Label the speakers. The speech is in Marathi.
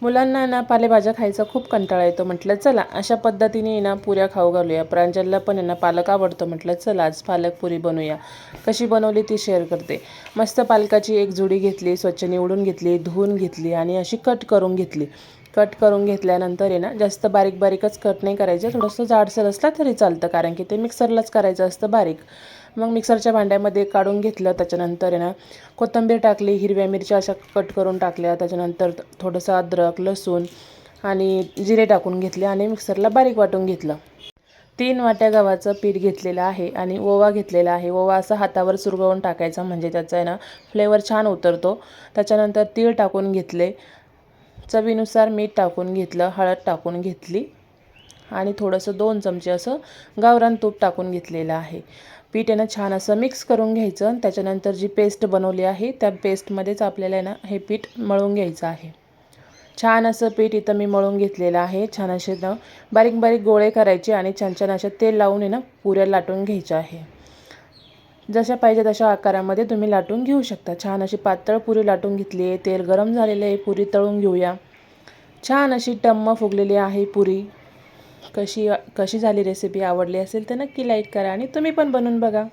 Speaker 1: मुलांना ना पालेभाज्या खायचा खूप कंटाळा येतो. म्हटलं चला अशा पद्धतीने ना पुऱ्या खाऊ घालूया. प्रांजलला पण आहे ना पालक आवडतो. म्हटलं चला आज पालक पुरी बनवूया. कशी बनवली ती शेअर करते. मस्त पालकाची एक जुडी घेतली, स्वच्छ निवडून घेतली, धुवून घेतली आणि अशी कट करून घेतली. कट करून घेतल्यानंतर आहे ना जास्त बारीक बारीकच कट नाही करायचं, थोडंसं जाडसर असला तरी चालतं, कारण की ते मिक्सरलाच करायचं असतं बारीक. मग मिक्सरच्या भांड्यामध्ये काढून घेतलं. त्याच्यानंतर आहे ना कोथिंबीर टाकली, हिरव्या मिरच्या अशा कट करून टाकल्या. त्याच्यानंतर थोडंसं अद्रक, लसूण आणि जिरे टाकून घेतले आणि मिक्सरला बारीक वाटून घेतलं. 3 वाट्या गव्हाचं पीठ घेतलेलं आहे आणि ओवा घेतलेला आहे. ओवा असा हातावर चुरगळून टाकायचा, म्हणजे त्याचा आहे ना फ्लेवर छान उतरतो. त्याच्यानंतर तीळ टाकून घेतले, चवीनुसार मीठ टाकून घेतलं, हळद टाकून घेतली आणि थोडंसं 2 चमचे असं गावरान तूप टाकून घेतलेलं आहे. पीठ आहे ना छान असं मिक्स करून घ्यायचं. त्याच्यानंतर जी पेस्ट बनवली आहे त्या पेस्टमध्येच आपल्याला आहे ना हे पीठ मळून घ्यायचं आहे. छान असं पीठ इथं मी मळून घेतलेलं आहे. छान असे ना बारीक बारीक गोळे करायचे आणि छान छान अशा तेल लावून आहे ना पुऱ्या लाटून घ्यायच्या आहे. जशा पाहिजे तशा आकारामध्ये तुम्ही लाटून घेऊ शकता. छान अशी पातळ पुरी लाटून घेतली आहे. तेल गरम झालेले आहे, पुरी तळून घेऊया. छान अशी टम्म फुगलेली आहे पुरी. कशी झाली रेसिपी आवडली असेल तर नक्की लाईक करा आणि तुम्ही पण बनवून बघा.